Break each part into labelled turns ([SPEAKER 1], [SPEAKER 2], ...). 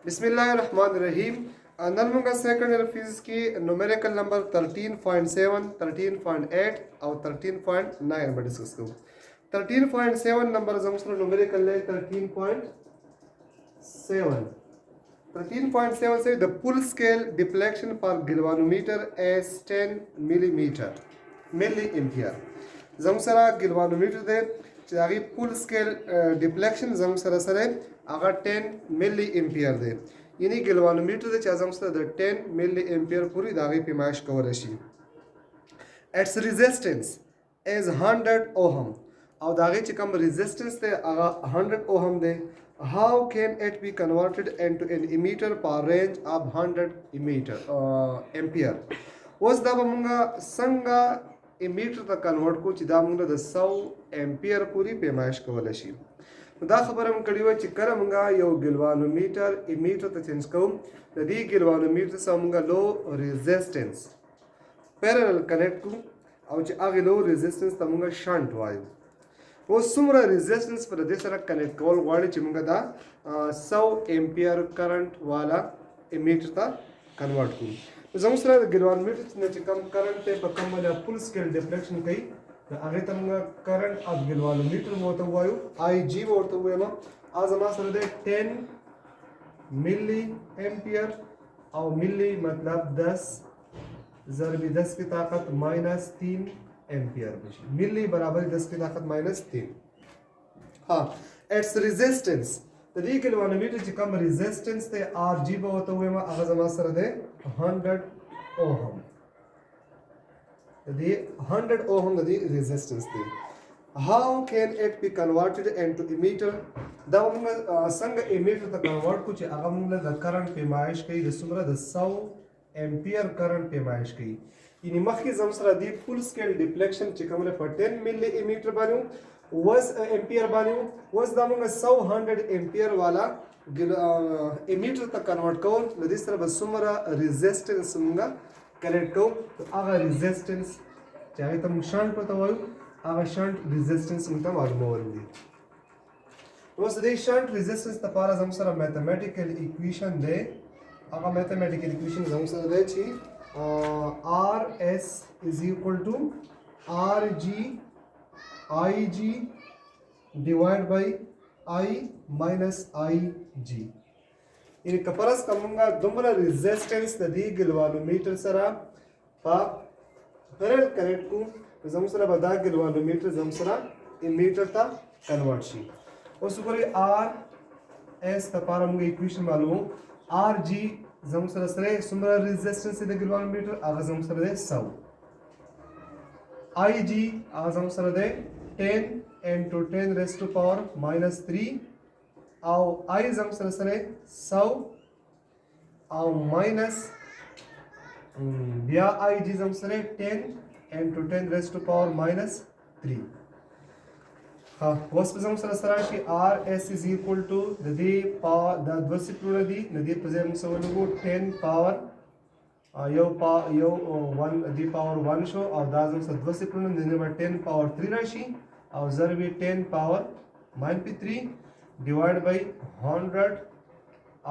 [SPEAKER 1] बिस्मिल्लाहिर्रहमानिर्रहीम। नन मुंगा second year physics की न्यूमेरिकल नंबर 13.7, 13.8 और 13.9 में डिस्कस करूँ। 13.7 नंबर जमसर न्यूमेरिकल है 13.7। 13.7 से द फुल स्केल डिफ्लेक्शन पर गिलवानोमीटर एस 10 मिली एम्पियर जमसरा गिलवानोमीटर दे चागी फुल स्केल डिफ्लेक्शन जमसरा सरे अगर 10 मिली एम्पियर दे यानी गिलवानोमीटर दे चा जमसरा द 10 मिली एम्पियर पूरी दागी पैमाइश कवर रशी एट्स रेजिस्टेंस इज 100 ओहम और दागे चिकम रेजिस्टेंस दे अगर 100 ohm they how can it be converted into an emitter per range of 100 ampere was da munga sanga emitter ta convert ko چې دا موږ د 100 امپیر پوری پیمایش کولای شي دا خبره موږ کړې و چې کله موږ یو ګلوانومیټر امیټر ته چینج کوم د دې ګلوانومیټر سره موږ لو ریزिस्टेंस پیرالل کنیکټ کوو او چې هغه لو ریزिस्टेंस ته موږ شانت وایو و څومره ریزिस्टेंस پر دې سره کنیکټ کول غواړي چې موږ دا 100 امپیر کرنٹ والا امیټر ته کنورټ کوو زموږ سره د ګلوانومیټر چې کم کرنٹ ته په کوم باندې فل سکیل ډیفلیکشن کوي هغه ته موږ کرنٹ اف ګلوانومیټر ورته وایو آی جی ورته وایم ازما سره د 10 ملی امپیر او ملی مطلب 10 ضرب 10 की ताकत -3 एम्पियर बची मिली बराबर 10 की ताकत -3 हाँ एट्स रेजिस्टेंस त दې ګلوانومیټر چې کوم रेजिस्टेंस ته आर जी به وته ویم هغه زما سره ده 100 اوهم د دې 100 اوهم د دې रेजिस्टेंस دی how can it be converted into emitter دا موږ څنګه امیټر ته کنورټ کو چې هغه موږ د کرنٹ پیمایش کوي د څومره د 100 امپیر کرنٹ پیمایش کوي یعنی مخکې زم سره دی فل سکیل ډیفلیکشن چې کومه په 10 ملی امیټر باندې وز امپیر باندې وز دا موږ 100 امپیر والا امیټر ته کنورټ کوو د دې سره به څومره रेजिस्टेंस موږ کلیکټ کوو هغه रेजिस्टेंस چې هغه ته موږ شانت پته وایو هغه شانت रेजिस्टेंस موږ ته معلومول دي اوس د شانت रेजिस्टेंस لپاره زم سره میتھمیټیکل ایکویشن دی هغه میتھمیټیکل ایکویشن زم سره دی چې RS is equal to RG IG divided by I minus IG یعنی کپرس کومه دومره रेजिस्टेंस د دې ګلوانومیټر سره په پیرل کنیکټ کو زم سره به دا ګلوانومیټر زم سره امیټر ته کنورټ شي اوس وګورئ RS لپاره موږ ایکویشن معلومو RG زم سره څومره रेजिस्टेंस د ګلوانومیټر هغه زم سره ده 100 IG هغه زم سره ده 10 into 10 raised to power -3 او I زم سره 100 او ماینس بیا IG زم سره 10 into 10 raised to power -3 हाँ वस पे हम सर कि R S is equal to नदी power द द्वसिप्लुण दी नदी पे हम सब लोगो 10 पावर यो 1 दी पावर 1 शो और दाजम से द्वसिप्लुण नदी में 10 पावर 3 राशि और जरबी 10 पावर -3 डिवाइड बाय 100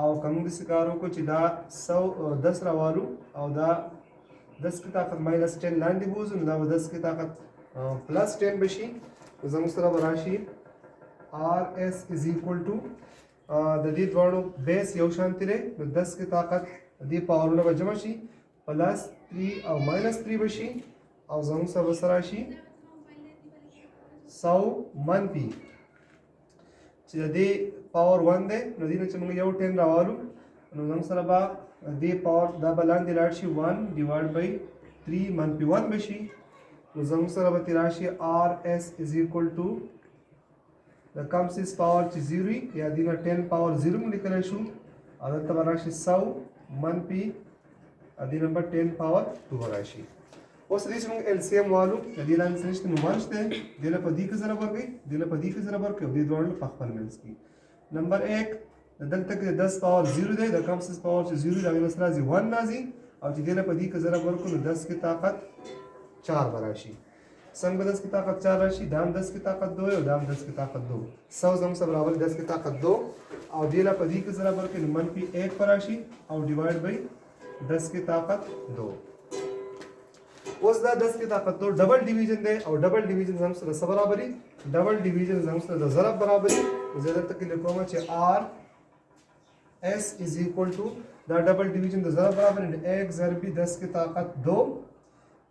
[SPEAKER 1] और कम दिसकारों को चिदा 110 रावालू और दा 10 की ताकत -10 लांडी बूज दा 10 की ताकत +10 बशी زموږ سره براشي RS is equal to د دې دوانو بیس یو شانتی دی نو 10 کی طاقت دې پاورونه به جمع شي +3 او -3 بشي او زموږ سره سره شي 100 منفي چې دې پاور 1 دی نو دې چې موږ یو 10 راوالو نو زموږ سره به دې پاور دا بلاندې لاړ شي 1 ډیوایډ بای 3 منفي 1 بشي نو زموږ سره به تراشي RS is equal to د کم سیس پاور چې 0 یا دې 10 پاور 0 مو لیکلی شو او دلته به راشي 100 منفي دې نمبر 10 پاور 2 به راشي اوس دې چې موږ LCM والو د دې لاندې څه نشته نو 1 شته دې له په دې کې ضرب ورکوي دې له په دې کې ضرب ورکوي او دې دواړو په خپل منځ کې نمبر 1 دلته کې 10 پاور 0 دی د کم سیس پاور چې 0 دغه سره راځي 1 راځي او چې دې له په دې کې ضرب ورکوي نو 10 کی طاقت 4 براشي संग में 10 की ताकत 4 राशि, दाम 10 की ताकत 2 है और दाम 10 की ताकत 2, 100 जम से बराबर 10 की ताकत 2 और दिला पदी के बराबर के मनफी 1 पर राशि और डिवाइड बाई 10 की ताकत 2। उस 10 की ताकत 2 डबल डिवीजन दे और डबल डिवीजन जम से सब बराबरी, डबल डिवीजन जम से ज़रब बराबरी ज्यादा तक के लिखो में R S is equal to द डबल डिवीजन ज़रब बराबर 1 ज़रबी 10 की ताकत 2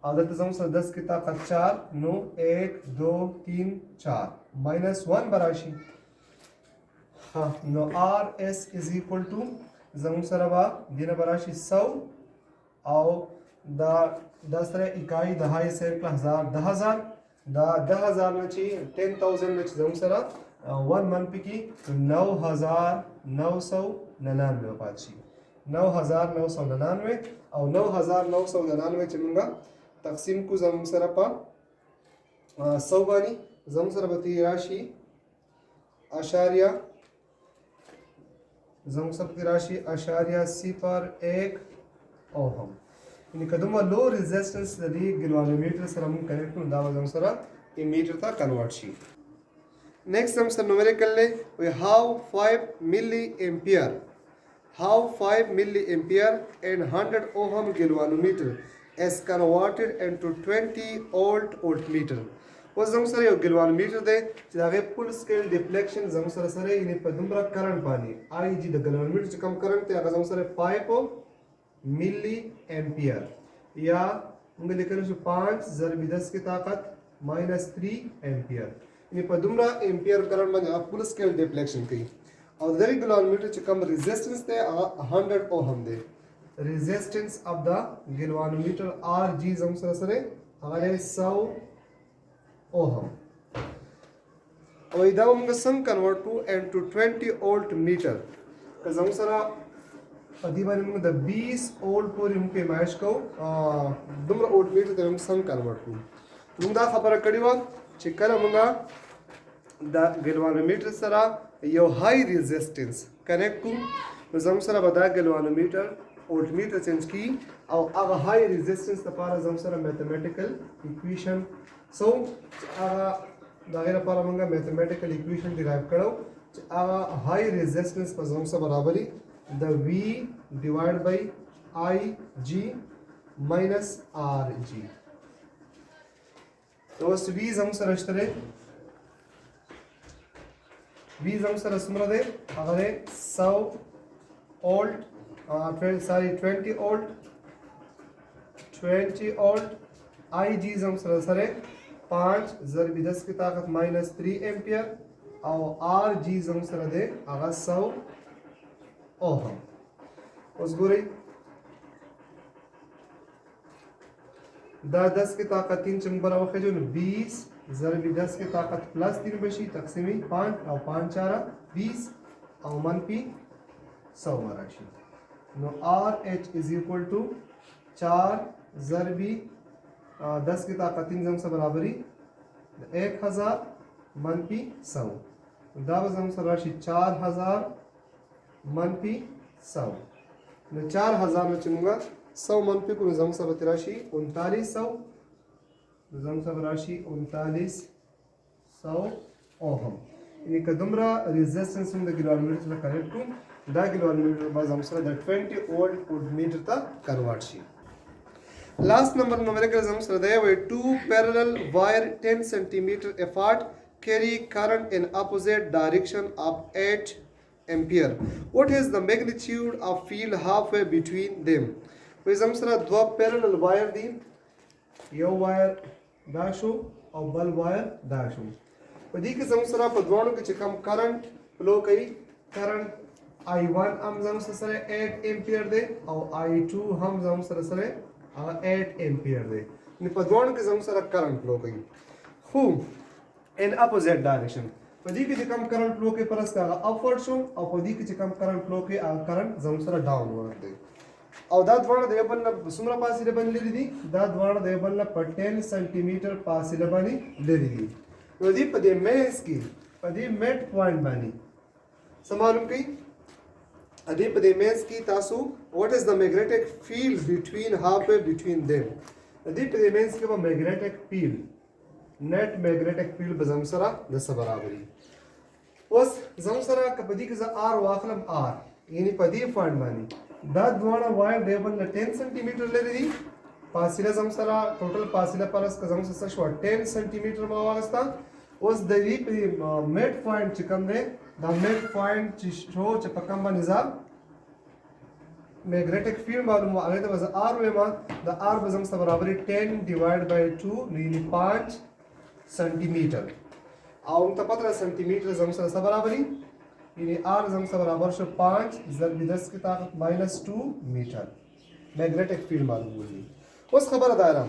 [SPEAKER 1] और जम से 10 की ताकत 4 नो 1 2 3 4 माइनस 1 बराशी। हाँ नो R S is equal to जम सरबा दिन बराशी 100 और द 10 इकाई दहाई से 10,000 10,000 में 10,000 में जम सरा 1 मंथ की 9,999 पाची 9,999 और 9,999 चलूंगा तकसीम को जम सरा पा 100 बानी जम सरा बती राशि आशारिया जम सब की राशि आशारिया 0.1 ओहम इन कदम लो रेजिस्टेंस लदी गिलवानोमीटर सर हम कनेक्ट नु दावा जम सरा ये मीटर ता कन्वर्ट शी। नेक्स्ट हम सर न्यूमेरिकल ले वी हाउ 5 milliampere and 100 ohm galvanometer is converted into 20 volt voltmeter। वो जम सर यो galvanometer दे जागे फुल स्केल डिफ्लेक्शन जम सर सरे इन पदुमरा करंट पानी आई जी द galvanometer से कम करंट ते आगा जम सर 5 मिली एम्पियर या उंगे लिखने से 5 ज़रबी 10 की ताकत -3 एम्पियर इन पदुमरा एम्पियर करंट में फुल स्केल डिफ्लेक्शन की और दरी galvanometer से कम रेजिस्टेंस ते 100 ओहम दे resistance of the galvanometer R G जम सर सरे हमारे 100 ओहम और इधर उनका sum convert to and to 20 volt meter का जम सरा अदीबान में द 20 वोल्ट पर उनके मैच को दुमरा वोल्ट मीटर ते हम सम कन्वर्ट टू मुंगा खबर कड़ीवा चिकन मुंगा द galvanometer सरा यो हाई रेजिस्टेंस कनेक्ट टू जम सरा बता galvanometer वोल्ट मीटर चेंज की और अब हाई रेजिस्टेंस तपारा जम सरा मैथमेटिकल इक्वेशन सो दागेरा पारा मंगा मैथमेटिकल इक्वेशन डिराइव करो हाई रेजिस्टेंस पर जम सा बराबरी the V divided by IG minus RG तो उस V जम सर अश्तरे V जम सर असमरा दे अगले 100 वोल्ट 20 वोल्ट 20 वोल्ट IG जम सर सरे 5 ज़रबी 10 की ताकत -3 एम्पियर और RG जम सर दे अगले 100 ओहम उस गुरी 10 की ताकत 3 चंग बराबर है जो 20 ज़रबी 10 की ताकत +3 बशी तकसीमी 5 और 5 4 20 और मनफी 100 राशि नो R H is equal to 4 ज़रबी 10 की ताकत 3 जम से बराबरी 1000 मनफी 100 दावा जम से राशि 4000 मनफी 100 मैं 4000 में चुनूंगा 100 मनफी को जम सब राशि 3900 जम सब राशि 3900 ओहम इन कदमरा रेजिस्टेंस में द galvanometer से कनेक्ट टू द galvanometer बस जम सब द 20 वोल्ट वोल्टमीटर ता कन्वर्ट शी। लास्ट नंबर न्यूमेरिकल जम सब दे वे two parallel wire 10 centimetre apart carry current in opposite direction of 8 ampere। What is the magnitude of field halfway between them? वे जमसरा दो पैरेलल वायर दी यो वायर दाशो और बल वायर दाशो वदी के जमसरा पदवाणों के चिकम करंट फ्लो कई करंट I1 हम जमसरा सरे 8 एम्पियर दे और I2 हम जमसरा सरे 8 एम्पियर दे इन पदवाणों के जमसरा करंट फ्लो कई हु in opposite direction पदी के कम करंट फ्लो के परस का अपवर्ड शो और पदी के कम करंट फ्लो के करंट जमसरा डाउनवर्ड दे और दाद वाण देबल सुमरा पासिले बन ले दी दाद वाण देबल 10 सेंटीमीटर पासिले बनी ले दी पदी पदे मेस की पदी मिड पॉइंट बनी समालुम की अदे पदे मेस की तासु what is the magnetic field between halfway between them अदे पदे मेस के magnetic field net magnetic field به زموږ سره د څه برابري اوس زموږ سره که په دې کې زه آر واخلم آر یعنی په دې پوینټ باندې دا دواړه وایر دی بل 10 سانتي میټر لري دي فاصله زموږ سره ټوټل فاصله پرس که زموږ سره شو 10 سانتي میټر ما واغستا اوس د دې په میډ پوینټ چې کوم دی دا میډ پوینټ چې شو چې په کوم باندې ځه magnetic field मालूम हुआ अगर तो बस आर में मान द आर बजम से बराबर 10 डिवाइड बाय 2 यानी 5 सेंटीमीटर और उनका पता सेंटीमीटर जम से बराबर यानी आर जम से बराबर शो 5 ضرب 10 की ताकत -2 मीटर मैग्नेटिक फील्ड मालूम हुई उस खबर दायरा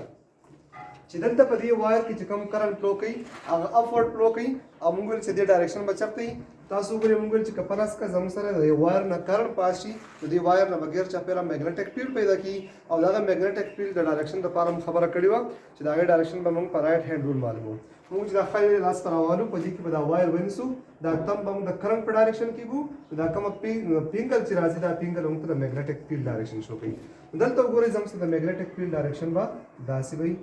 [SPEAKER 1] چې دلته په دې وایر کې چې کوم کرنٹ فلو کوي هغه اپورډ فلو کوي او موږ چې دې ډایرکشن به چپتي تاسو ګورئ موږ چې کپلس کا زموږ سره د وایر نه کرنٹ پاشي نو دې وایر نه بغیر چا پیرا میګنیټک فیلډ پیدا کی او دا میګنیټک فیلډ د ډایرکشن لپاره خبره کړې و چې دا ډایرکشن به موږ په رائټ هاند رول معلومو موږ چې دا خیر لاس راوالو په دې کې به دا وایر ونیسو دا تم به موږ د کرنٹ په ډایرکشن کې وو دا کوم پینګل چې راځي دا پینګل موږ ته میګنیټک فیلډ ډایرکشن شو کوي دلته وګورئ زموږ سره د میګنیټک فیلډ ډایرکشن به داسې وي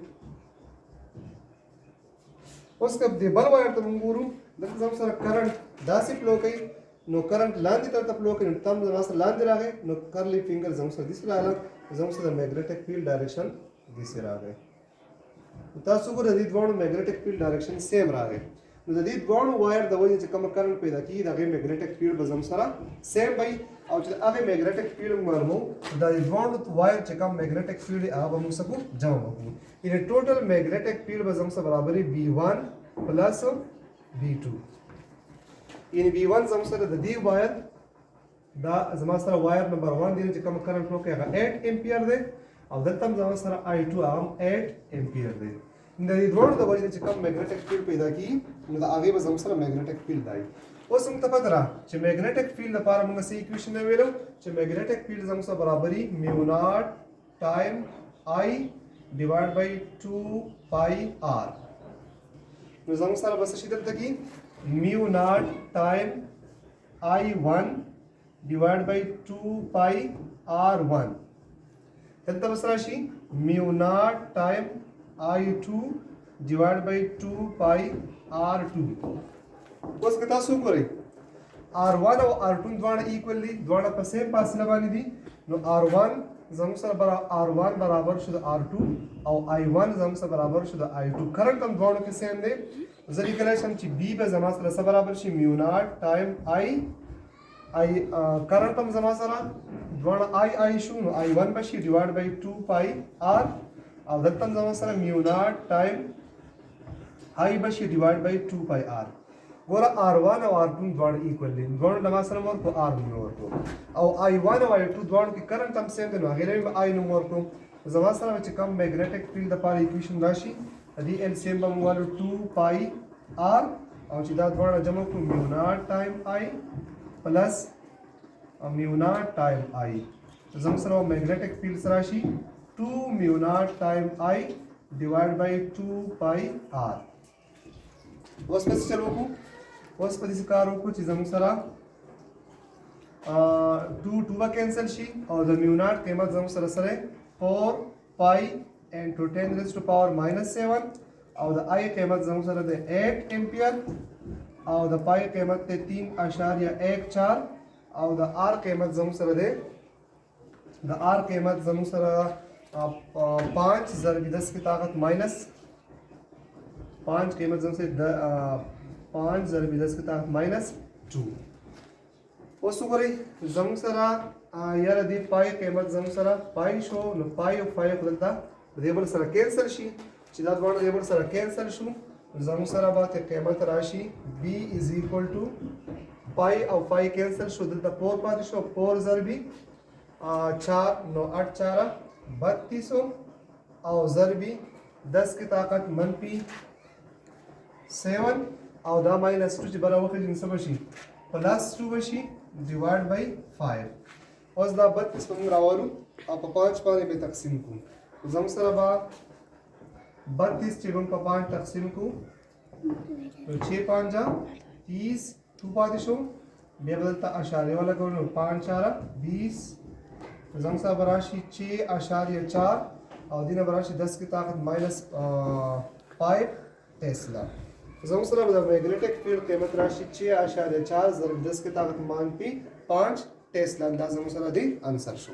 [SPEAKER 1] اوس که د بل وایر ته موږ ګورو دلته زموږ سره کرنٹ داسې فلو کوي نو کرنٹ لاندې طرف فلو کوي نو تم زموږ سره لاندې راغی نو کرلی فینګر زموږ سره داسې راغله زموږ سره د میګنیټک فیلډ ډایرکشن داسې راغی تاسو ګورئ د دې دوه میګنیټک فیلډ ډایرکشن سیم راغی نو د دې دوه وایر د وجې چې کوم کرنٹ پیدا کیږي دغه میګنیټک فیلډ به زموږ سره سیم وي او چې هغه میګنیټک فیلډ معلومو د دې دوه وایر چې کوم میګنیټک فیلډ هغه به موږ سره جمع وکړو یعنی ټوټل میګنیټک فیلډ به زموږ سره برابر V1 प्लस V2 یعنی V1 زموږ سره د دې وایر دا زما سره وایر نمبر 1 دی چې کوم کرنٹ فلو کوي هغه 8 امپیر دی او دلته زما سره I2 هم 8 امپیر دی د دې دوه د وجې چې کوم میګنیټک فیلډ پیدا کی نو دا هغه به زموږ سره میګنیټک فیلډ دی اوس موږ ته پته را چې میګنیټک فیلډ لپاره موږ سې ایکویشن ویلو چې میګنیټک فیلډ زموږ سره برابرۍ میو ناٹ ټایم I डिवाइड बाय 2 पाई r نو زموږ سره بس شي دلته کې میو ناٹ ټایم I1 डिवाइड बाय 2 पाई r1 دلته بس راشي میو ناٹ ټایم I2 डिवाइड बाय 2 पाई r2 اوس که تاسو وګورئ r1 او r2 دواړه ایکوال دي دواړه په سیم فاصله باندې دي نو r1 زموږ سره r1 برابر شو د r2 او I1 زموږ سره برابر شو د I2 کرنٹ هم دواړو کې سیم دی زه لیکلی شم چې B به زما سره څه برابر شي میو ناٹ ټایم I کرنٹ هم زما سره دواړه I شو نو I1 به شي ډیوایډ بای 2 پای r او دلته هم زما سره میو ناٹ ټایم I به شي ډیوایډ بای 2 پای r ګوره R1 او R2 دواړه ایکوال دي دواړو له ما سره ورکو R نوم ورکو او I1 او I2 دواړو کې کرنٹ هم سیم دی نو هغې له مې I نوم ورکو زما سره چې کوم میګنیټک فیلډ دپاره ایکویشن راشي د دې LCM به موږ وایو 2 پای R او چې دا دواړه جمع کړو میو ناټ ټایم I پلس میو ناټ ټایم I زموږ سره میګنیټک فیلډ راشي 2 میو ناټ ټایم I ډیوایډ بای 2 پای R اوس په څه چل وکړو اوس په دې کار وکړو چې زموږ سره 2 به کینسل شي او د میو ناټ قیمت زموږ سره سره 4 پای into 10 raised to power -7 او د I قیمت زموږ سره د 8 امپیر او د پای قیمت ته 3.14 او د R قیمت زموږ سره د R قیمت زموږ سره 5 ضرب 10 کی طاقت -5 قیمت زموږ سره 5 ضرب 10 کی طاقت -2 اوس وګورئ زموږ سره یاره دی پای قیمت زموږ سره پای شو نو پای او پای دلته د دې بل سره کینسل شي چې دا دواړه د دې بل سره کینسل شو زموږ سره به قیمت راشي B = پای او پای کینسل شو دلته 4 پاتې شو 4 ضربي 4 نو 8 4 3200 او ضربي 10 کی طاقت -7 او دا -2 چې برابر وکړي څه بشي +2 بشي ډیوایډ بای 5 اوس دا 32 په موږ راوړو او په 5 باندې به تقسیم کوو زموږ سره به 32 چې موږ په 5 تقسیم کوو نو 6 5 30 2 پاتې شو بیا به دلته اشاریه ولګوو نو 5 4 20 زموږ سره به راشي 6.4 او دینه به راشي 10 کی طاقت -5 टेस्ला زموږ سره به د میګنیټک فیلډ قیمت راشي 6.4 ضرب 10 کې طاقت مان پی 5 टेस्ला دا زموږ سره دی انسر شو